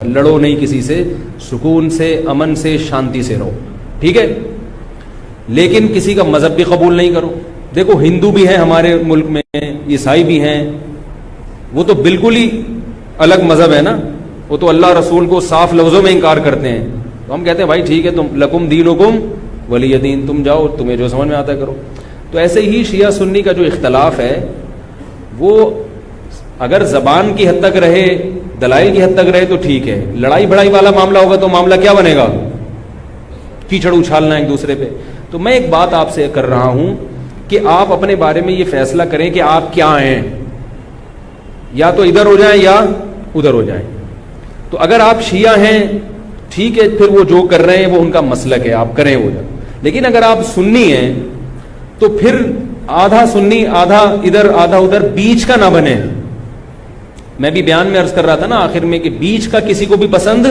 لڑو نہیں کسی سے, سکون سے, امن سے, شانتی سے رہو, ٹھیک ہے. لیکن کسی کا مذہب بھی قبول نہیں کرو. دیکھو ہندو بھی ہیں ہمارے ملک میں, عیسائی بھی ہیں, وہ تو بالکل ہی الگ مذہب ہے نا, وہ تو اللہ رسول کو صاف لفظوں میں انکار کرتے ہیں. تو ہم کہتے ہیں بھائی ٹھیک ہے, تم لکم دینکم ولی دین, تم جاؤ, تمہیں جو سمجھ میں آتا ہے کرو. تو ایسے ہی شیعہ سنی کا جو اختلاف ہے وہ اگر زبان کی حد تک رہے, دلائل کی حد تک رہے تو ٹھیک ہے. لڑائی بڑائی والا معاملہ ہوگا تو معاملہ کیا بنے گا, کیچڑ اچھالنا ایک دوسرے پہ. تو میں ایک بات آپ سے کر رہا ہوں کہ آپ اپنے بارے میں یہ فیصلہ کریں کہ آپ کیا ہیں, یا تو ادھر ہو جائیں یا ادھر ہو جائیں. تو اگر آپ شیعہ ہیں ٹھیک ہے, پھر وہ جو کر رہے ہیں وہ ان کا مسلک ہے, آپ کریں وہ جائیں. لیکن اگر آپ سنی ہیں تو پھر آدھا سنی آدھا ادھر آدھا ادھر, بیچ کا نہ بنے. میں بھی بیان میں عرض کر رہا تھا نا آخر میں کہ بیچ کا کسی کو بھی پسند,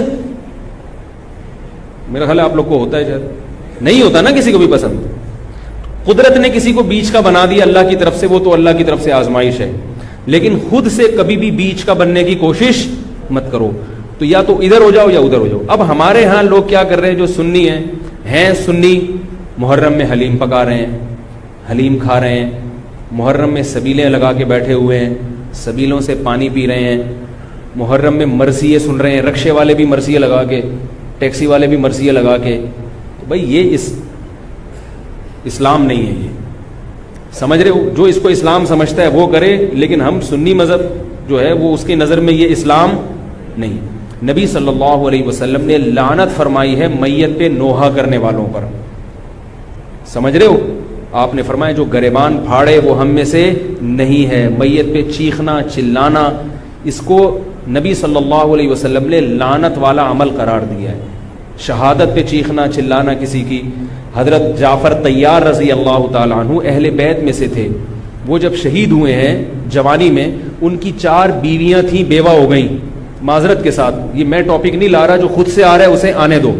میرا خیال ہے آپ لوگ کو ہوتا ہے, شاید نہیں ہوتا نا کسی کو بھی پسند. قدرت نے کسی کو بیچ کا بنا دیا اللہ کی طرف سے, وہ تو اللہ کی طرف سے آزمائش ہے. لیکن خود سے کبھی بھی بیچ کا بننے کی کوشش مت کرو. تو یا تو ادھر ہو جاؤ یا ادھر ہو جاؤ. اب ہمارے ہاں لوگ کیا کر رہے ہیں, جو سنی ہیں سنی, محرم میں حلیم پکا رہے ہیں, حلیم کھا رہے ہیں, محرم میں سبیلیں لگا کے بیٹھے ہوئے ہیں, سبیلوں سے پانی پی رہے ہیں, محرم میں مرثیے سن رہے ہیں, رکشے والے بھی مرثیے لگا کے, ٹیکسی والے بھی مرثیے لگا کے. بھائی یہ اسلام نہیں ہے, یہ سمجھ رہے ہو. جو اس کو اسلام سمجھتا ہے وہ کرے, لیکن ہم سنی مذہب جو ہے وہ اس کی نظر میں یہ اسلام نہیں. نبی صلی اللہ علیہ وسلم نے لعنت فرمائی ہے میت پہ نوحہ کرنے والوں پر, سمجھ رہے ہو. آپ نے فرمایا جو گریبان پھاڑے وہ ہم میں سے نہیں ہے. میت پہ چیخنا چلانا, اس کو نبی صلی اللہ علیہ وسلم نے لعنت والا عمل قرار دیا ہے. شہادت پہ چیخنا چلانا کسی کی. حضرت جعفر طیار رضی اللہ تعالیٰ عنہ اہل بیت میں سے تھے. وہ جب شہید ہوئے ہیں جوانی میں, ان کی 4 بیویاں تھیں, بیوہ ہو گئیں. معذرت کے ساتھ یہ میں ٹاپک نہیں لا رہا, جو خود سے آ رہا ہے اسے آنے دو.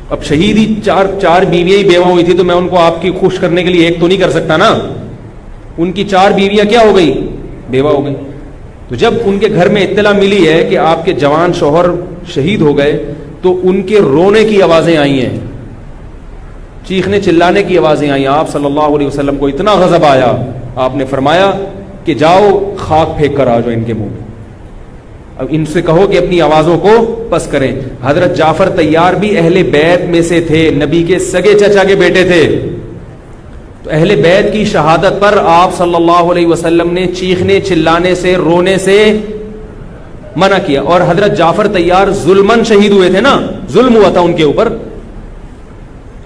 اب شہید ہی 4 بیویاں ہی بیوہ ہوئی تھی, تو میں ان کو آپ کی خوش کرنے کے لیے ایک تو نہیں کر سکتا نا. ان کی 4 بیویاں کیا ہو گئی, بیوہ ہو گئی. تو جب ان کے گھر میں اطلاع ملی ہے کہ آپ کے جوان شوہر شہید ہو گئے, تو ان کے رونے کی آوازیں آئی ہیں, چیخنے چلانے کی آوازیں آئی. آپ صلی اللہ علیہ وسلم کو اتنا غضب آیا, آپ نے فرمایا کہ جاؤ خاک پھینک کر آ جاؤ ان کے منہ میں, اب ان سے کہو کہ اپنی آوازوں کو پس کریں. حضرت جعفر طیار بھی اہل بیت میں سے تھے, نبی کے سگے چچا کے بیٹے تھے. تو اہل بیت کی شہادت پر آپ صلی اللہ علیہ وسلم نے چیخنے چلانے سے, رونے سے منع کیا. اور حضرت جعفر طیار ظلمن شہید ہوئے تھے نا, ظلم ہوا تھا ان کے اوپر.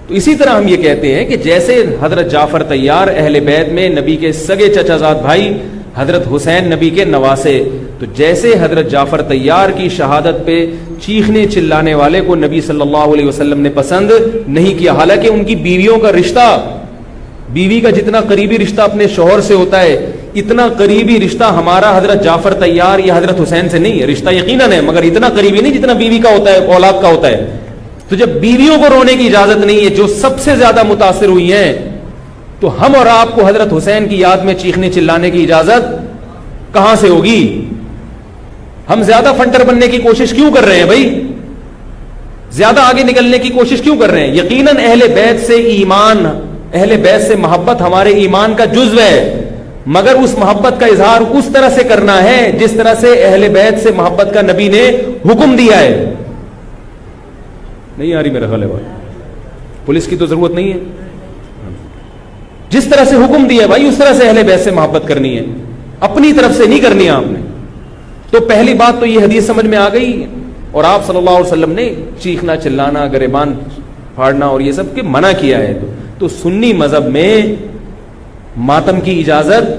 تو اسی طرح ہم یہ کہتے ہیں کہ جیسے حضرت جعفر طیار اہل بیت میں نبی کے سگے چچا زاد بھائی, حضرت حسین نبی کے نواسے, تو جیسے حضرت جعفر طیار کی شہادت پہ چیخنے چلانے والے کو نبی صلی اللہ علیہ وسلم نے پسند نہیں کیا. حالانکہ ان کی بیویوں کا رشتہ, بیوی کا جتنا قریبی رشتہ اپنے شوہر سے ہوتا ہے, اتنا قریبی رشتہ ہمارا حضرت جعفر طیار یا حضرت حسین سے نہیں ہے. رشتہ یقیناً ہے, مگر اتنا قریبی نہیں جتنا بیوی کا ہوتا ہے, اولاد کا ہوتا ہے. تو جب بیویوں کو رونے کی اجازت نہیں ہے, جو سب سے زیادہ متاثر ہوئی ہیں, تو ہم اور آپ کو حضرت حسین کی یاد میں چیخنے چلانے کی اجازت کہاں سے ہوگی؟ ہم زیادہ فنٹر بننے کی کوشش کیوں کر رہے ہیں بھائی, زیادہ آگے نکلنے کی کوشش کیوں کر رہے ہیں؟ یقیناً اہل بیت سے ایمان, اہل بیت سے محبت ہمارے ایمان کا جزو ہے, مگر اس محبت کا اظہار اس طرح سے کرنا ہے جس طرح سے اہل بیت سے محبت کا نبی نے حکم دیا ہے. نہیں آ رہی میرا خیال ہے بھائی, پولیس کی تو ضرورت نہیں ہے. جس طرح سے حکم دیا بھائی اس طرح سے اہل بیت سے محبت کرنی ہے, اپنی طرف سے نہیں کرنی ہے آپ نے. تو پہلی بات تو یہ حدیث سمجھ میں آ گئی. اور آپ صلی اللہ علیہ وسلم نے چیخنا چلانا, گریبان پھاڑنا اور یہ سب کے منع کیا ہے. تو سنی مذہب میں ماتم کی اجازت,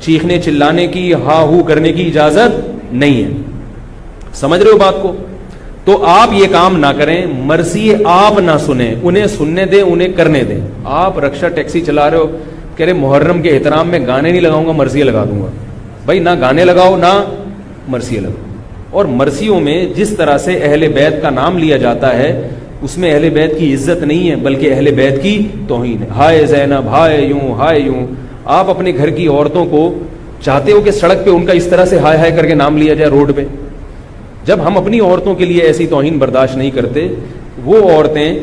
چیخنے چلانے کی, ہا ہو کرنے کی اجازت نہیں ہے. سمجھ رہے ہو بات کو؟ تو آپ یہ کام نہ کریں, مرثی آپ نہ سنیں, انہیں سننے دیں, انہیں کرنے دیں. آپ رکشہ ٹیکسی چلا رہے ہو, کہہ رہے محرم کے احترام میں گانے نہیں لگاؤں گا, مرثیے لگا دوں گا. بھائی نہ گانے لگاؤ نہ مرثیے لگاؤ. اور مرثیوں میں جس طرح سے اہل بیت کا نام لیا جاتا ہے اس میں اہل بیت کی عزت نہیں ہے بلکہ اہل بیت کی توہین ہے. ہائے زینب, ہائے یوں, ہائے یوں. آپ اپنے گھر کی عورتوں کو چاہتے ہو کہ سڑک پہ ان کا اس طرح سے ہائے ہائے کر کے نام لیا جائے روڈ پہ؟ جب ہم اپنی عورتوں کے لیے ایسی توہین برداشت نہیں کرتے، وہ عورتیں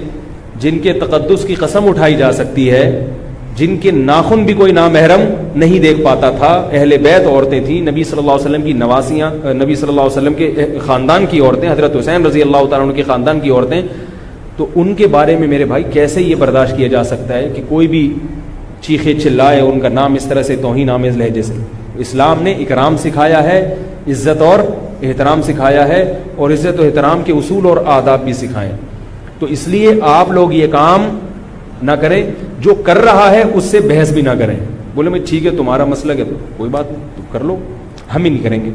جن کے تقدس کی قسم اٹھائی جا سکتی ہے، جن کے ناخن بھی کوئی نامحرم نہیں دیکھ پاتا تھا، اہل بیت عورتیں تھیں، نبی صلی اللہ علیہ وسلم کی نواسیاں، نبی صلی اللہ علیہ وسلم کے خاندان کی عورتیں، حضرت حسین رضی اللہ تعالیٰ عنہ کے خاندان کی عورتیں، تو ان کے بارے میں میرے بھائی کیسے یہ برداشت کیا جا سکتا ہے کہ کوئی بھی چیخے چلائے اور ان کا نام اس طرح سے توہین آمیز لہجے سے؟ اسلام نے اکرام سکھایا ہے، عزت اور احترام سکھایا ہے، اور عزت و احترام کے اصول اور آداب بھی سکھائے. تو اس لیے آپ لوگ یہ کام نہ کریں، جو کر رہا ہے اس سے بحث بھی نہ کریں. بولے میں ٹھیک ہے تمہارا مسلک ہے تو کوئی بات نہیں، تو کر لو، ہم ہی نہیں کریں گے.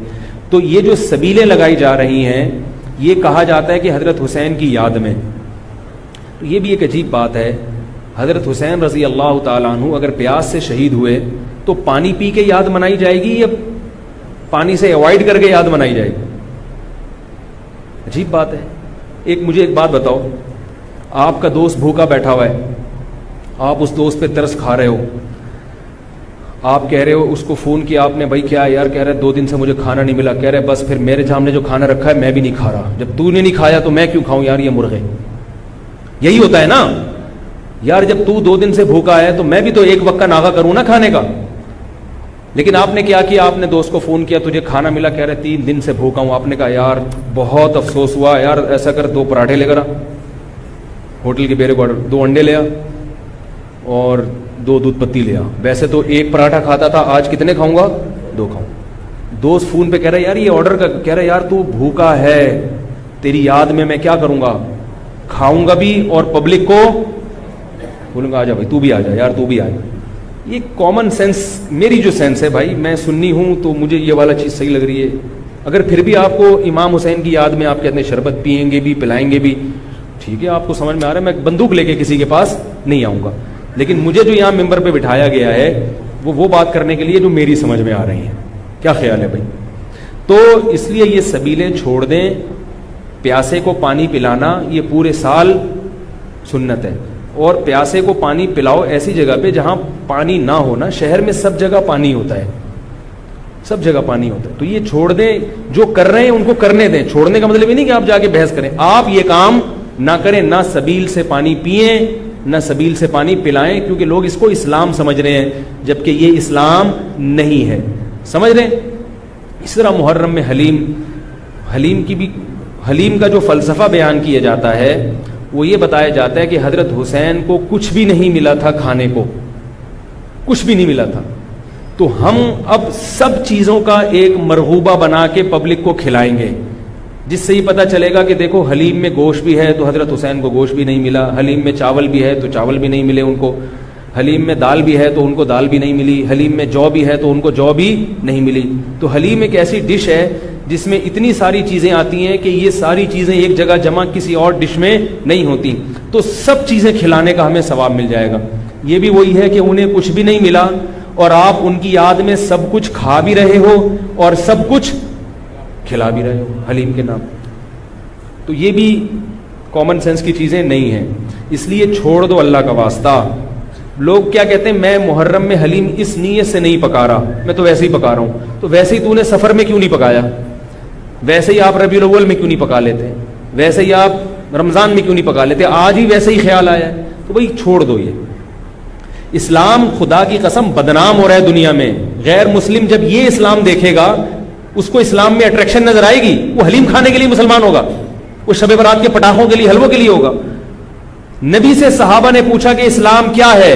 تو یہ جو سبیلیں لگائی جا رہی ہیں، یہ کہا جاتا ہے کہ حضرت حسین کی یاد میں. تو یہ بھی ایک عجیب بات ہے. حضرت حسین رضی اللہ تعالیٰ عنہ اگر پیاس سے شہید ہوئے تو پانی پی کے یاد منائی جائے گی یا پانی سے اوائڈ کر کے یاد منائی جائے گی؟ عجیب بات ہے. مجھے ایک بات بتاؤ، آپ کا دوست بھوکا بیٹھا ہوا ہے، آپ اس دوست پہ ترس کھا رہے ہو، آپ کہہ رہے ہو، اس کو فون کیا آپ نے، بھائی کیا یار؟ کہہ رہے 2 دن سے مجھے کھانا نہیں ملا. کہہ رہے بس پھر میرے سامنے جو کھانا رکھا ہے میں بھی نہیں کھا رہا، جب تو نے نہیں کھایا تو میں کیوں کھاؤں یار یہ مرغے؟ یہی ہوتا ہے نا یار، جب تو 2 دن سے بھوکا ہے تو میں بھی تو ایک وقت کا ناغہ کروں نا کھانے کا. لیکن آپ نے کیا کیا؟ آپ نے دوست کو فون کیا، تجھے کھانا ملا؟ کہہ رہے 3 دن سے بھوکا ہوں. آپ نے کہا یار بہت افسوس ہوا یار، ایسا کر 2 پراٹھے لے کر آ، ہوٹل کے بیرے کو 2 انڈے لے آ اور 2 دودھ پتی لے آ. ویسے تو 1 پراٹھا کھاتا تھا، آج کتنے کھاؤں گا؟ 2 کھاؤں. دوست فون پہ کہہ رہا ہے یار یہ آرڈر کا. کہہ رہا ہے یار تو بھوکا ہے، تیری یاد میں کیا کروں گا؟ کھاؤں گا بھی اور پبلک کو بولوں گا آ جا بھائی تو بھی آ جا یار، تو بھی آ جا. یہ کامن سینس، میری جو سینس ہے بھائی، میں سنی ہوں تو مجھے یہ والا چیز صحیح لگ رہی ہے. اگر پھر بھی آپ کو امام حسین کی یاد میں آپ کہتے ہیں شربت پئیں گے بھی، پلائیں گے بھی، ٹھیک ہے، آپ کو سمجھ میں آ رہا ہے، میں بندوق لے کے کسی کے پاس نہیں آؤں گا. لیکن مجھے جو یہاں ممبر پہ بٹھایا گیا ہے وہ بات کرنے کے لیے جو میری سمجھ میں آ رہی ہیں. کیا خیال ہے بھائی؟ تو اس لیے یہ سبیلیں چھوڑ دیں. پیاسے کو پانی پلانا یہ پورے سال سنت ہے، اور پیاسے کو پانی پلاؤ ایسی جگہ پہ جہاں پانی نہ ہونا. شہر میں سب جگہ پانی ہوتا ہے، سب جگہ پانی ہوتا ہے. تو یہ چھوڑ دیں، جو کر رہے ہیں ان کو کرنے دیں. چھوڑنے کا مطلب یہ نہیں کہ آپ جا کے بحث کریں. آپ یہ کام نہ کریں، نہ سبیل سے پانی پئیں نہ سبیل سے پانی پلائیں، کیونکہ لوگ اس کو اسلام سمجھ رہے ہیں جبکہ یہ اسلام نہیں ہے. سمجھ رہے ہیں؟ اس طرح محرم میں حلیم کا جو فلسفہ بیان کیا جاتا ہے وہ یہ بتایا جاتا ہے کہ حضرت حسین کو کچھ بھی نہیں ملا تھا، کھانے کو کچھ بھی نہیں ملا تھا، تو ہم اب سب چیزوں کا ایک مرغوبہ بنا کے پبلک کو کھلائیں گے، جس سے یہ پتہ چلے گا کہ دیکھو حلیم میں گوشت بھی ہے تو حضرت حسین کو گوشت بھی نہیں ملا، حلیم میں چاول بھی ہے تو چاول بھی نہیں ملے ان کو، حلیم میں دال بھی ہے تو ان کو دال بھی نہیں ملی، حلیم میں جو بھی ہے تو ان کو جو بھی نہیں ملی. تو حلیم ایک ایسی ڈش ہے جس میں اتنی ساری چیزیں آتی ہیں کہ یہ ساری چیزیں ایک جگہ جمع کسی اور ڈش میں نہیں ہوتی. تو سب چیزیں کھلانے کا ہمیں ثواب مل جائے گا. یہ بھی وہی ہے کہ انہیں کچھ بھی نہیں ملا اور آپ ان کی یاد میں سب کچھ کھا بھی رہے ہو اور سب کچھ کھلا بھی رہے ہو حلیم کے نام. تو یہ بھی کامن سینس کی چیزیں نہیں ہیں، اس لیے چھوڑ دو اللہ کا واسطہ. لوگ کیا کہتے ہیں، میں محرم میں حلیم اس نیت سے نہیں پکا رہا، میں تو ویسے ہی پکا رہا ہوں. تو ویسے ہی تو نے سفر میں کیوں نہیں پکایا؟ ویسے ہی آپ ربیع الاول میں کیوں نہیں پکا لیتے؟ ویسے ہی آپ رمضان میں کیوں نہیں پکا لیتے؟ آج ہی ویسے ہی خیال آیا ہے تو بھائی چھوڑ دو. یہ اسلام خدا کی قسم بدنام ہو رہا ہے دنیا میں. غیر مسلم جب یہ اسلام دیکھے گا اس کو اسلام میں اٹریکشن نظر آئے گی، وہ حلیم کھانے کے لیے مسلمان ہوگا، وہ شب برات کے پٹاخوں کے لیے، حلووں کے لیے ہوگا. نبی سے صحابہ نے پوچھا کہ اسلام کیا ہے،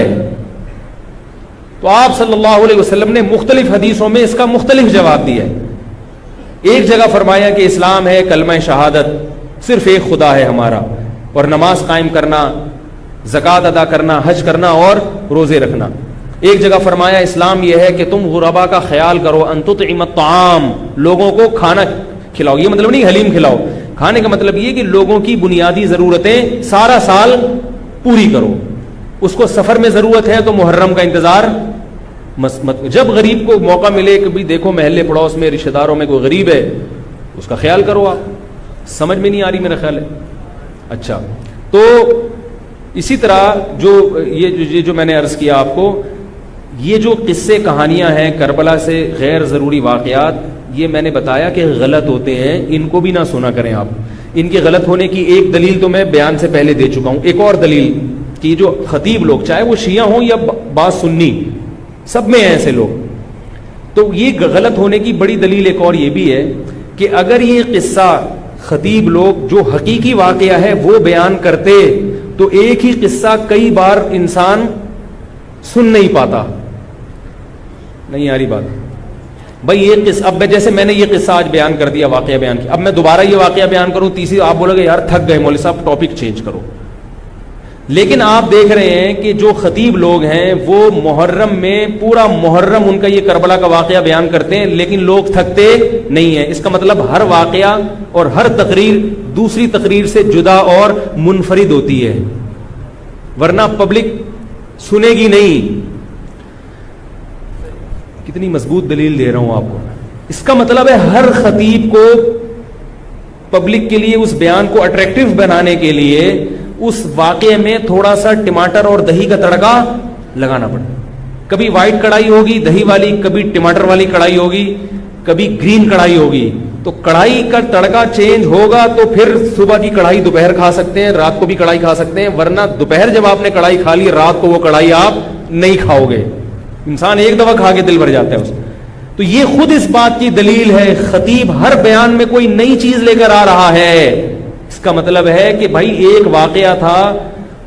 تو آپ صلی اللہ علیہ وسلم نے مختلف حدیثوں میں اس کا مختلف جواب دیا ہے. ایک جگہ فرمایا کہ اسلام ہے کلمہ شہادت، صرف ایک خدا ہے ہمارا، اور نماز قائم کرنا، زکوٰۃ ادا کرنا، حج کرنا اور روزے رکھنا. ایک جگہ فرمایا اسلام یہ ہے کہ تم غربا کا خیال کرو، ان تطعم الطعام، لوگوں کو کھانا کھلاؤ. یہ مطلب نہیں حلیم کھلاؤ، کھانے کا مطلب یہ کہ لوگوں کی بنیادی ضرورتیں سارا سال پوری کرو. اس کو سفر میں ضرورت ہے تو محرم کا انتظار مت. جب غریب کو موقع ملے کہ بھی دیکھو محلے پڑوس میں رشتہ داروں میں کوئی غریب ہے اس کا خیال کرو. آپ سمجھ میں نہیں آ رہی میرا خیال ہے. اچھا، تو اسی طرح جو میں نے عرض کیا آپ کو، یہ جو قصے کہانیاں ہیں کربلا سے غیر ضروری واقعات، یہ میں نے بتایا کہ غلط ہوتے ہیں، ان کو بھی نہ سنا کریں آپ. ان کے غلط ہونے کی ایک دلیل تو میں بیان سے پہلے دے چکا ہوں. ایک اور دلیل کہ جو خطیب لوگ چاہے وہ شیعہ ہوں یا بعض سنی، سب میں ہیں ایسے لوگ. تو یہ غلط ہونے کی بڑی دلیل ایک اور یہ بھی ہے کہ اگر یہ قصہ خطیب لوگ جو حقیقی واقعہ ہے وہ بیان کرتے تو ایک ہی قصہ کئی بار انسان سن نہیں پاتا. نہیں آ رہی بات بھائی؟ یہ قصہ اب جیسے میں نے یہ قصہ آج بیان کر دیا، واقعہ بیان کیا، اب میں دوبارہ یہ واقعہ بیان کروں تیسری، آپ بولو گے یار تھک گئے مولوی صاحب، ٹاپک چینج کرو. لیکن آپ دیکھ رہے ہیں کہ جو خطیب لوگ ہیں وہ محرم میں پورا محرم ان کا یہ کربلا کا واقعہ بیان کرتے ہیں، لیکن لوگ تھکتے نہیں ہیں. اس کا مطلب ہر واقعہ اور ہر تقریر دوسری تقریر سے جدا اور منفرد ہوتی ہے، ورنہ پبلک سنے گی نہیں. کتنی مضبوط دلیل دے رہا ہوں آپ کو. اس کا مطلب ہے ہر خطیب کو پبلک کے لیے اس بیان کو اٹریکٹیو بنانے کے لیے اس واقعے میں تھوڑا سا ٹماٹر اور دہی کا تڑکا لگانا پڑتا. کبھی وائٹ کڑھائی ہوگی دہی والی، کبھی ٹماٹر والی کڑھائی ہوگی، کبھی گرین کڑھائی ہوگی. تو کڑھائی کا تڑکا چینج ہوگا تو پھر صبح کی کڑھائی دوپہر کھا سکتے ہیں، رات کو بھی کڑھائی کھا سکتے ہیں، ورنہ دوپہر جب آپ نے کڑھائی کھا لی رات کو وہ کڑھائی آپ نہیں کھاؤ گے. انسان ایک دفعہ کھا کے دل بھر جاتا ہے اس. تو یہ خود اس بات کی دلیل ہے خطیب ہر بیان میں کوئی نئی چیز لے کر آ رہا ہے. اس کا مطلب ہے کہ بھائی ایک واقعہ تھا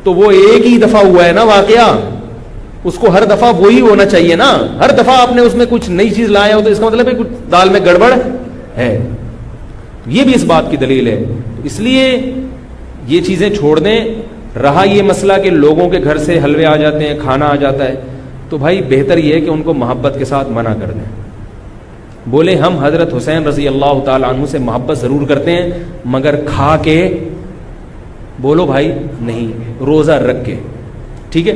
تو وہ ایک ہی دفعہ ہوا ہے نا واقعہ، اس کو ہر دفعہ وہی ہونا چاہیے نا. ہر دفعہ آپ نے اس میں کچھ نئی چیز لایا ہو تو اس کا مطلب ہے کچھ دال میں گڑبڑ ہے. یہ بھی اس بات کی دلیل ہے. اس لیے یہ چیزیں چھوڑ دیں. رہا یہ مسئلہ کہ لوگوں کے گھر سے حلوے آ جاتے ہیں، کھانا آ جاتا ہے، تو بھائی بہتر یہ ہے کہ ان کو محبت کے ساتھ منع کر دیں. بولے ہم حضرت حسین رضی اللہ تعالی عنہ سے محبت ضرور کرتے ہیں مگر کھا کے بولو بھائی نہیں، روزہ رکھ کے، ٹھیک ہے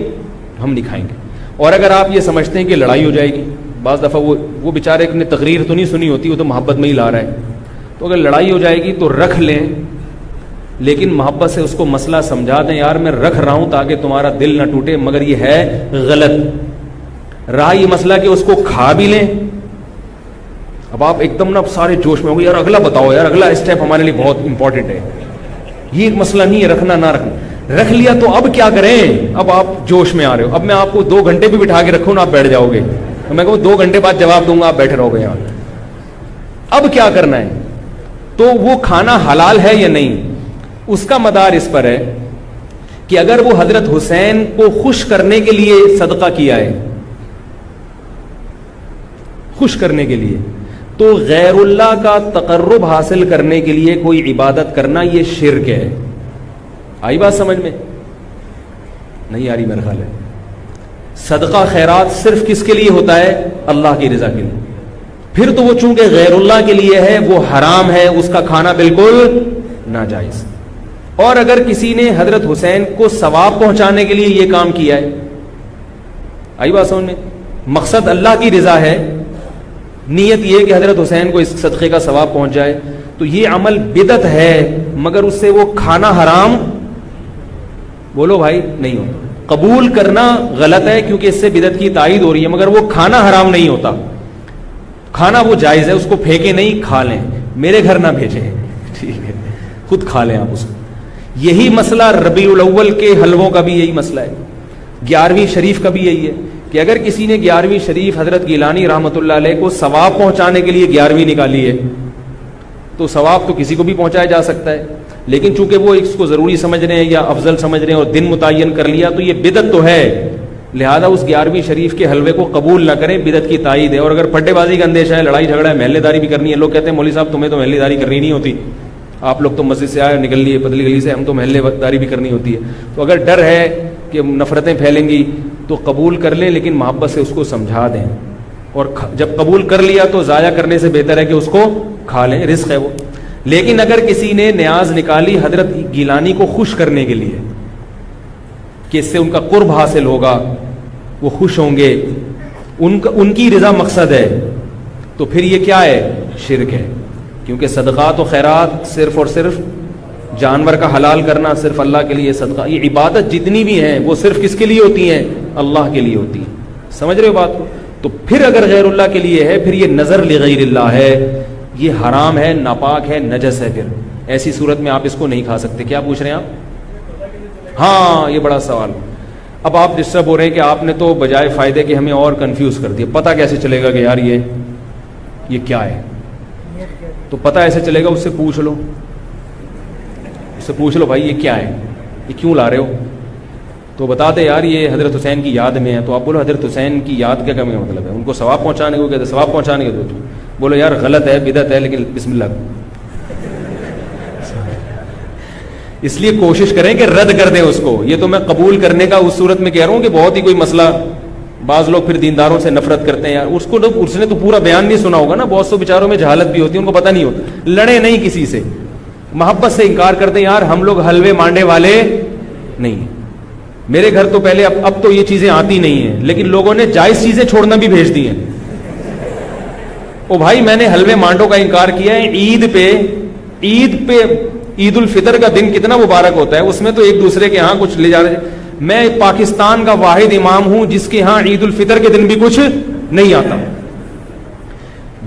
ہم نہیں کھائیں گے. اور اگر آپ یہ سمجھتے ہیں کہ لڑائی ہو جائے گی، بعض دفعہ وہ بیچارے نے تقریر تو نہیں سنی ہوتی، وہ تو محبت میں ہی لا رہا ہے، تو اگر لڑائی ہو جائے گی تو رکھ لیں، لیکن محبت سے اس کو مسئلہ سمجھا دیں یار میں رکھ رہا ہوں تاکہ تمہارا دل نہ ٹوٹے مگر یہ ہے غلط. رہا یہ مسئلہ کہ اس کو کھا بھی لیں. اب آپ ایک دم نا سارے جوش میں ہو گئے یار اگلا بتاؤ، یار اگلا اسٹیپ ہمارے لیے بہت امپورٹنٹ ہے، یہ ایک مسئلہ نہیں ہے رکھنا نہ رکھنا. رکھ لیا تو اب کیا کریں؟ اب آپ جوش میں آ رہے ہو. اب میں آپ کو 2 گھنٹے بھی بٹھا کے رکھوں نا آپ بیٹھ جاؤ گے، میں کہوں 2 گھنٹے بعد جواب دوں گا آپ بیٹھے رہو گے یہاں. اب کیا کرنا ہے؟ تو وہ کھانا حلال ہے یا نہیں، اس کا مدار اس پر ہے کہ اگر وہ حضرت حسین کو خوش کرنے کے لیے صدقہ کیا ہے، خوش کرنے کے لیے، تو غیر اللہ کا تقرب حاصل کرنے کے لیے کوئی عبادت کرنا یہ شرک ہے. آئی بات سمجھ میں؟ نہیں آ رہی میرا خیال ہے. صدقہ خیرات صرف کس کے لیے ہوتا ہے؟ اللہ کی رضا کے لیے. پھر تو وہ چونکہ غیر اللہ کے لیے ہے وہ حرام ہے، اس کا کھانا بالکل ناجائز. اور اگر کسی نے حضرت حسین کو ثواب پہنچانے کے لیے یہ کام کیا ہے، آئی بات سمجھ میں؟ مقصد اللہ کی رضا ہے، نیت یہ کہ حضرت حسین کو اس صدقے کا ثواب پہنچ جائے، تو یہ عمل بدعت ہے مگر اس سے وہ کھانا حرام بولو بھائی نہیں ہوتا. قبول کرنا غلط ہے کیونکہ اس سے بدعت کی تائید ہو رہی ہے، مگر وہ کھانا حرام نہیں ہوتا. کھانا وہ جائز ہے، اس کو پھینکے نہیں، کھا لیں، میرے گھر نہ بھیجیں، ٹھیک ہے خود کھا لیں آپ اس کو. یہی مسئلہ ربیع الاول کے حلووں کا بھی یہی مسئلہ ہے، 11ویں شریف کا بھی یہی ہے کہ اگر کسی نے 11ویں شریف حضرت گیلانی رحمۃ اللہ علیہ کو ثواب پہنچانے کے لیے 11ویں نکالی ہے تو ثواب تو کسی کو بھی پہنچایا جا سکتا ہے، لیکن چونکہ وہ اس کو ضروری سمجھ رہے ہیں یا افضل سمجھ رہے ہیں اور دن متعین کر لیا تو یہ بدعت تو ہے، لہذا اس 11ویں شریف کے حلوے کو قبول نہ کریں، بدعت کی تائید ہے. اور اگر پھٹے بازی کا اندیشہ ہے، لڑائی جھگڑا ہے، محلے داری بھی کرنی ہے، لوگ کہتے ہیں مولوی صاحب تمہیں تو محلے داری کرنی نہیں ہوتی، آپ لوگ تو مسجد سے آئے نکل لیے پتلی گلی سے، ہم تو محلے داری بھی کرنی ہوتی ہے. تو اگر ڈر ہے کہ نفرتیں پھیلیں گی تو قبول کر لیں، لیکن محبت سے اس کو سمجھا دیں. اور جب قبول کر لیا تو ضائع کرنے سے بہتر ہے کہ اس کو کھا لیں، رزق ہے وہ. لیکن اگر کسی نے نیاز نکالی حضرت گیلانی کو خوش کرنے کے لیے کہ اس سے ان کا قرب حاصل ہوگا، وہ خوش ہوں گے، ان کی رضا مقصد ہے، تو پھر یہ کیا ہے؟ شرک ہے. کیونکہ صدقات و خیرات صرف اور صرف جانور کا حلال کرنا صرف اللہ کے لیے صدقہ، یہ عبادت جتنی بھی ہیں وہ صرف کس کے لیے ہوتی ہیں؟ اللہ کے لیے ہوتی ہیں. سمجھ رہے ہو بات کو؟ تو پھر اگر غیر اللہ کے لیے ہے پھر یہ نظر لغیر اللہ ہے, یہ حرام ہے, ناپاک ہے, نجس ہے. پھر ایسی صورت میں آپ اس کو نہیں کھا سکتے. کیا پوچھ رہے ہیں آپ؟ ہاں یہ بڑا سوال. اب آپ ڈسٹرب ہو رہے ہیں کہ آپ نے تو بجائے فائدے کے ہمیں اور کنفیوز کر دیا. پتہ کیسے چلے گا کہ یار یہ کیا ہے؟ تو پتہ ایسے چلے گا, اس سے پوچھ لو, اس سے پوچھ لو بھائی یہ کیا ہے, یہ کیوں لا رہے ہو؟ تو بتا دے یار یہ حضرت حسین کی یاد میں ہے. تو آپ بولو حضرت حسین کی یاد کیا کرنے کا مطلب ہے؟ ان کو ثواب پہنچانے کو کہتے ہیں, ثواب پہنچانے کے. تو بولو یار غلط ہے, بدعت ہے, لیکن بسم اللہ. اس لیے کوشش کریں کہ رد کر دیں اس کو. یہ تو میں قبول کرنے کا اس صورت میں کہہ رہا ہوں کہ بہت ہی کوئی مسئلہ, بعض لوگ پھر دینداروں سے نفرت کرتے ہیں. یار اس نے تو پورا بیان نہیں سنا ہوگا نا. بہت سو بیچاروں میں جہالت بھی ہوتی ہے, ان کو پتہ نہیں ہوتا. لڑے نہیں کسی سے, محبت سے انکار کرتے ہیں. یار ہم لوگ حلوے مانڈے والے نہیں ہیں. میرے گھر تو پہلے, اب تو یہ چیزیں آتی نہیں ہیں, لیکن لوگوں نے جائز چیزیں چھوڑنا بھی بھیج دی ہیں. او بھائی میں نے حلوے مانڈوں کا انکار کیا ہے. عید پہ عید الفطر کا دن کتنا مبارک ہوتا ہے, اس میں تو ایک دوسرے کے ہاں کچھ لے جا رہے ہیں. میں پاکستان کا واحد امام ہوں جس کے ہاں عید الفطر کے دن بھی کچھ نہیں آتا.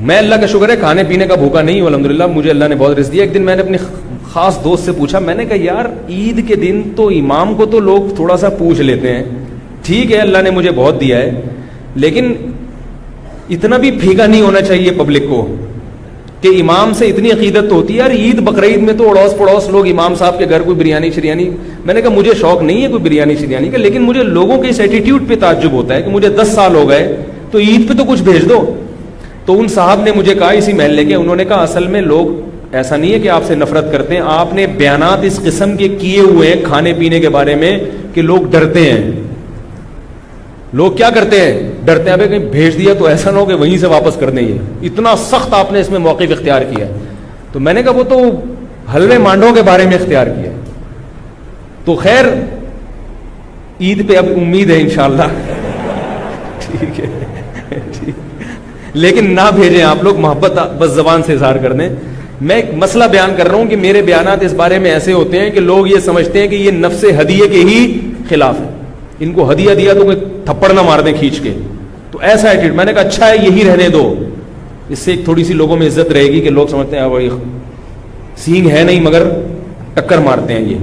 میں اللہ کا شکر ہے کھانے پینے کا بھوکا نہیں ہوں الحمدللہ, مجھے اللہ نے بہت رزق دیا. ایک دن میں نے اپنے خاص دوست سے پوچھا, میں نے کہا یار عید کے دن تو امام کو تو لوگ تھوڑا سا پوچھ لیتے ہیں, ٹھیک ہے اللہ نے مجھے بہت دیا ہے, لیکن اتنا بھی پھیکا نہیں ہونا چاہیے پبلک کو کہ امام سے اتنی عقیدت تو ہوتی ہے. یار عید بقرعید میں تو اڑوس پڑوس لوگ امام صاحب کے گھر کوئی بریانی شریانی. میں نے کہا مجھے شوق نہیں ہے کوئی بریانی شریانی کا, لیکن مجھے لوگوں کے اس ایٹیٹیوڈ پہ تعجب ہوتا ہے کہ مجھے 10 سال ہو گئے تو عید پہ تو کچھ بھیج دو. تو ان صاحب نے مجھے کہا اسی محلے کے, انہوں نے کہا اصل میں لوگ ایسا نہیں ہے کہ آپ سے نفرت کرتے ہیں, آپ نے بیانات اس قسم کے کیے ہوئے ہیں کھانے پینے کے بارے میں کہ لوگ ڈرتے ہیں. لوگ کیا کرتے ہیں, ڈرتے ہیں ابھی کہیں بھیج دیا تو ایسا نہ ہو کہ وہیں سے واپس کر دیں. یہ اتنا سخت آپ نے اس میں موقف اختیار کیا ہے. تو میں نے کہا وہ تو حلوے مانڈوں کے بارے میں اختیار کیا ہے. تو خیر عید پہ اب امید ہے انشاءاللہ. ٹھیک ہے, لیکن نہ بھیجیں آپ لوگ, محبت بس زبان سے اظہار کر دیں. میں ایک مسئلہ بیان کر رہا ہوں کہ میرے بیانات اس بارے میں ایسے ہوتے ہیں کہ لوگ یہ سمجھتے ہیں کہ یہ نفس ہدیے کے ہی خلاف ہے. ان کو ہدیہ دیا تو کوئی تھپڑ نہ مار دیں کھینچ کے. تو ایسا ایٹیٹیوڈ, میں نے کہا اچھا ہے یہی رہنے دو, اس سے ایک تھوڑی سی لوگوں میں عزت رہے گی کہ لوگ سمجھتے ہیں بھائی سینگ ہے نہیں مگر ٹکر مارتے ہیں یہ.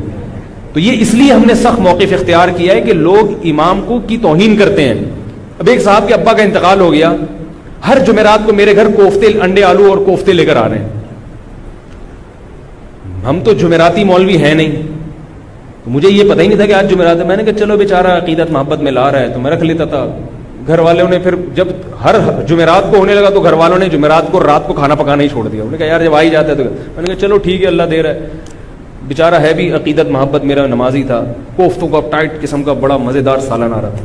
تو یہ اس لیے ہم نے سخت موقف اختیار کیا ہے کہ لوگ امام کو کی توہین کرتے ہیں. اب ایک صاحب کے ابا کا انتقال ہو گیا, ہر جمعرات کو میرے گھر کوفتے, انڈے آلو اور کوفتے لے کر آ رہے ہیں. ہم تو جمعراتی مولوی ہیں نہیں, تو مجھے یہ پتہ ہی نہیں تھا کہ آج جمعرات ہے. میں نے کہا چلو بیچارہ عقیدت محبت میں لا رہا ہے تو میں رکھ لیتا تھا. گھر والوں نے پھر جب ہر جمعرات کو ہونے لگا تو گھر والوں نے جمعرات کو رات کو کھانا پکانا ہی چھوڑ دیا. انہوں نے کہا یار جب آ ہی جاتا ہے تو میں نے کہا چلو ٹھیک ہے اللہ دے رہا ہے. بیچارہ ہے بھی عقیدت محبت میرا نمازی تھا. کوفتوں کا ٹائٹ قسم کا بڑا مزیدار سالن آ رہا تھا.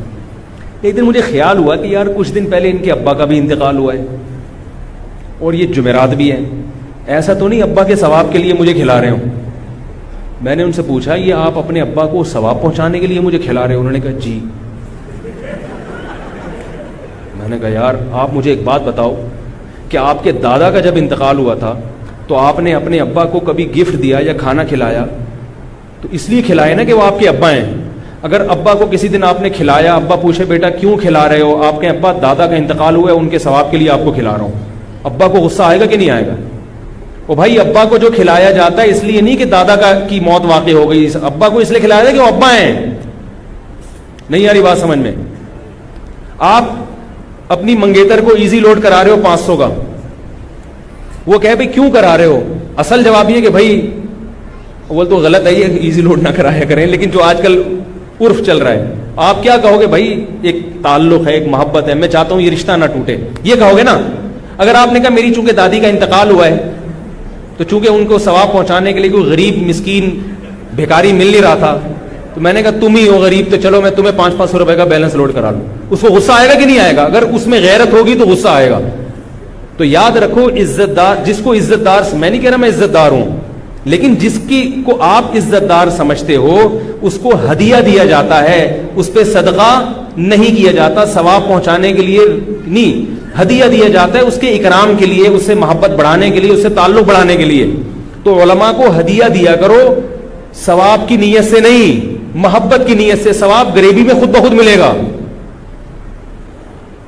ایک دن مجھے خیال ہوا کہ یار کچھ دن پہلے ان کے ابا کا بھی انتقال ہوا ہے اور یہ جمعرات بھی ہے, ایسا تو نہیں ابا کے ثواب کے لیے مجھے کھلا رہے ہوں. میں نے ان سے پوچھا یہ آپ اپنے ابا کو ثواب پہنچانے کے لیے مجھے کھلا رہے ہو؟ انہوں نے کہا جی. میں نے کہا یار آپ مجھے ایک بات بتاؤ کہ آپ کے دادا کا جب انتقال ہوا تھا تو آپ نے اپنے ابا کو کبھی گفٹ دیا یا کھانا کھلایا؟ تو اس لیے کھلایا نا کہ وہ آپ کے ابا ہیں. اگر ابا کو کسی دن آپ نے کھلایا, ابا پوچھے بیٹا کیوں کھلا رہے ہو, آپ کے ابا دادا کا انتقال ہوا ہے ان کے ثواب کے لیے آپ کو کھلا رہا ہوں, ابا کو غصہ آئے گا کہ نہیں آئے گا؟ وہ بھائی ابا کو جو کھلایا جاتا ہے اس لیے نہیں کہ دادا کی موت واقع ہو گئی, ابا کو اس لیے کھلایا جاتا ہے کہ وہ ابا ہیں. نہیں آ رہی بات سمجھ میں؟ آپ اپنی منگیتر کو ایزی لوڈ کرا رہے ہو 500 کا, وہ کہے بھائی کیوں کرا رہے ہو؟ اصل جواب یہ کہ بھائی وہ تو غلط ہے یہ ایزی لوڈ نہ کرایا کریں, لیکن جو آج کل عرف چل رہا ہے آپ کیا کہو گے؟ بھائی ایک تعلق ہے, ایک محبت ہے, میں چاہتا ہوں یہ رشتہ نہ ٹوٹے, یہ کہو گے نا. اگر آپ نے کہا میری چونکہ دادی کا انتقال ہوا ہے تو چونکہ ان کو ثواب پہنچانے کے لیے کوئی غریب مسکین بھیکاری مل نہیں رہا تھا تو میں نے کہا تم ہی ہو غریب تو چلو میں تمہیں 500 روپے کا بیلنس لوڈ کرا لوں, اس کو غصہ آئے گا کہ نہیں آئے گا؟ اگر اس میں غیرت ہوگی تو غصہ آئے گا. تو یاد رکھو عزت دار, جس کو عزت دار, میں نہیں کہہ رہا میں عزت دار ہوں, لیکن جس کی کو آپ عزت دار سمجھتے ہو اس کو ہدیہ دیا جاتا ہے, اس پہ صدقہ نہیں کیا جاتا, ثواب پہنچانے کے لیے نہیں, ہدیہ دیا جاتا ہے اس کے اکرام کے لیے, اس سے محبت بڑھانے کے لیے, اس سے تعلق بڑھانے کے لیے. تو علماء کو ہدیہ دیا کرو ثواب کی نیت سے نہیں, محبت کی نیت سے. ثواب غریبی میں خود بخود ملے گا.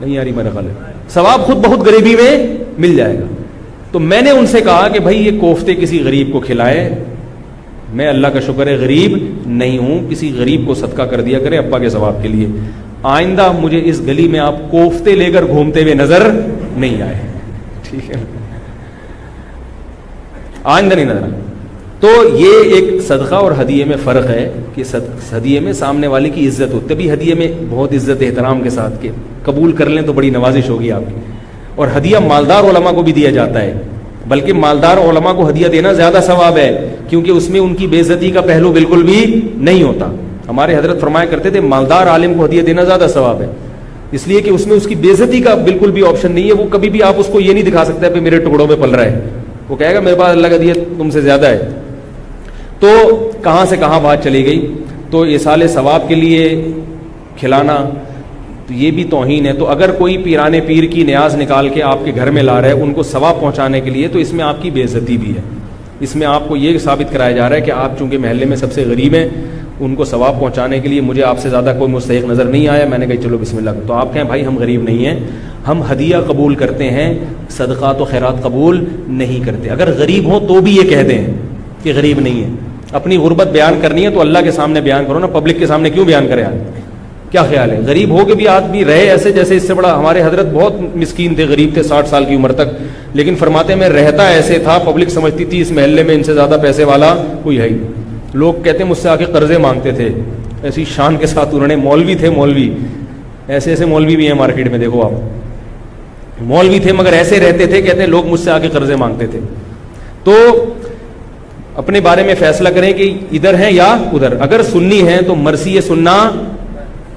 نہیں آ رہی میرا خیال ہے, ثواب خود بہت غریبی میں مل جائے گا. تو میں نے ان سے کہا کہ بھائی یہ کوفتے کسی غریب کو کھلائے, میں اللہ کا شکر ہے غریب نہیں ہوں, کسی غریب کو صدقہ کر دیا کرے ابا کے ثواب کے لیے. آئندہ مجھے اس گلی میں آپ کوفتے لے کر گھومتے ہوئے نظر نہیں آئے, ٹھیک ہے, آئندہ نہیں نظر آئے. تو یہ ایک صدقہ اور ہدیے میں فرق ہے کہ ہدیے میں سامنے والے کی عزت ہوتی ہے, تبھی ہدیے میں بہت عزت احترام کے ساتھ کہ قبول کر لیں تو بڑی نوازش ہوگی آپ کی. اور ہدیہ مالدار علماء کو بھی دیا جاتا ہے, بلکہ مالدار علماء کو ہدیہ دینا زیادہ ثواب ہے, کیونکہ اس میں ان کی بے عزتی کا پہلو بالکل بھی نہیں ہوتا. ہمارے حضرت فرمایا کرتے تھے مالدار عالم کو ہدیہ دینا زیادہ ثواب ہے, اس لیے کہ اس میں اس کی بے عزتی کا بالکل بھی آپشن نہیں ہے. وہ کبھی بھی آپ اس کو یہ نہیں دکھا سکتے کہ میرے ٹکڑوں میں پل رہا ہے, وہ کہے گا میرے پاس اللہ کا دیا تم سے زیادہ ہے. تو کہاں سے کہاں بات چلی گئی. تو ایصال ثواب کے لیے کھلانا تو یہ بھی توہین ہے. تو اگر کوئی پیرانے پیر کی نیاز نکال کے آپ کے گھر میں لا رہا ہے ان کو ثواب پہنچانے کے لیے, تو اس میں آپ کی بے عزتی بھی ہے. اس میں آپ کو یہ ثابت کرایا جا رہا ہے کہ آپ چونکہ محلے میں سب سے غریب ہیں, ان کو ثواب پہنچانے کے لیے مجھے آپ سے زیادہ کوئی مستحق نظر نہیں آیا, میں نے کہا چلو بسم اللہ. تو آپ کہیں بھائی ہم غریب نہیں ہیں, ہم ہدیہ قبول کرتے ہیں, صدقات و خیرات قبول نہیں کرتے. اگر غریب ہوں تو بھی یہ کہہ دیں کہ غریب نہیں ہے. اپنی غربت بیان کرنی ہے تو اللہ کے سامنے بیان کرو نا, پبلک کے سامنے کیوں بیان کرے آپ؟ کیا خیال ہے؟ غریب ہو کے بھی آدمی رہے ایسے جیسے اس سے بڑا. ہمارے حضرت بہت مسکین تھے, غریب تھے 60 سال کی عمر تک, لیکن فرماتے میں رہتا ایسے تھا پبلک سمجھتی تھی اس محلے میں ان سے زیادہ پیسے والا کوئی ہے ہی. لوگ کہتے ہیں مجھ سے آ کے قرضے مانگتے تھے, ایسی شان کے ساتھ انہوں نے, مولوی تھے, مولوی ایسے ایسے مولوی بھی ہیں مارکیٹ میں, دیکھو آپ مولوی تھے مگر ایسے رہتے تھے, کہتے ہیں لوگ مجھ سے آ کے قرضے مانگتے تھے. تو اپنے بارے میں فیصلہ کریں کہ ادھر ہیں یا ادھر. اگر سنی ہیں تو مرثی سننا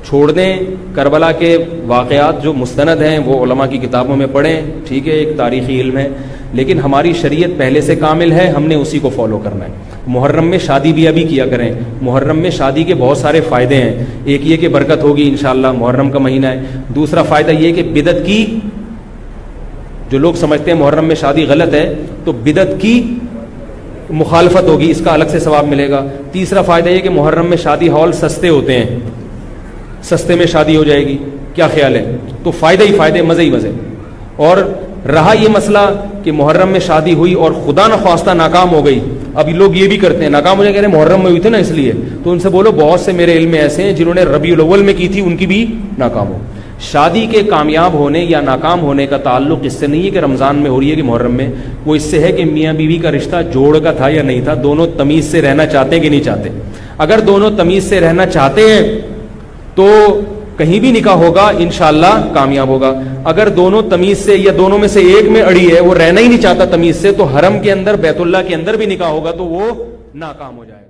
چھوڑ دیں. کربلا کے واقعات جو مستند ہیں وہ علماء کی کتابوں میں پڑھیں, ٹھیک ہے, ایک تاریخی علم ہے, لیکن ہماری شریعت پہلے سے کامل ہے, ہم نے اسی کو فالو کرنا ہے. محرم میں شادی بھی ابھی کیا کریں. محرم میں شادی کے بہت سارے فائدے ہیں. ایک یہ کہ برکت ہوگی انشاءاللہ, محرم کا مہینہ ہے. دوسرا فائدہ یہ کہ بدعت کی, جو لوگ سمجھتے ہیں محرم میں شادی غلط ہے تو بدعت کی مخالفت ہوگی, اس کا الگ سے ثواب ملے گا. تیسرا فائدہ یہ کہ محرم میں شادی ہال سستے ہوتے ہیں, سستے میں شادی ہو جائے گی. کیا خیال ہے؟ تو فائدے ہی فائدے, مزے ہی مزے. اور رہا یہ مسئلہ کہ محرم میں شادی ہوئی اور خدا نخواستہ ناکام ہو گئی, ابھی لوگ یہ بھی کرتے ہیں ناکام ہو جائے, کہہ رہے محرم میں ہوئی تھی نا اس لیے, تو ان سے بولو بہت سے میرے علم میں ایسے ہیں جنہوں نے ربیع الاول میں کی تھی, ان کی بھی ناکام ہو. شادی کے کامیاب ہونے یا ناکام ہونے کا تعلق اس سے نہیں ہے کہ رمضان میں ہو رہی ہے کہ محرم میں, وہ اس سے ہے کہ میاں بیوی کا رشتہ جوڑ کا تھا یا نہیں تھا, دونوں تمیز سے رہنا چاہتے ہیں کہ نہیں چاہتے. اگر دونوں تمیز سے رہنا چاہتے ہیں تو کہیں بھی نکاح ہوگا انشاءاللہ کامیاب ہوگا. اگر دونوں تمیز سے یا دونوں میں سے ایک میں اڑی ہے, وہ رہنا ہی نہیں چاہتا تمیز سے, تو حرم کے اندر بیت اللہ کے اندر بھی نکاح ہوگا تو وہ ناکام ہو جائے گا.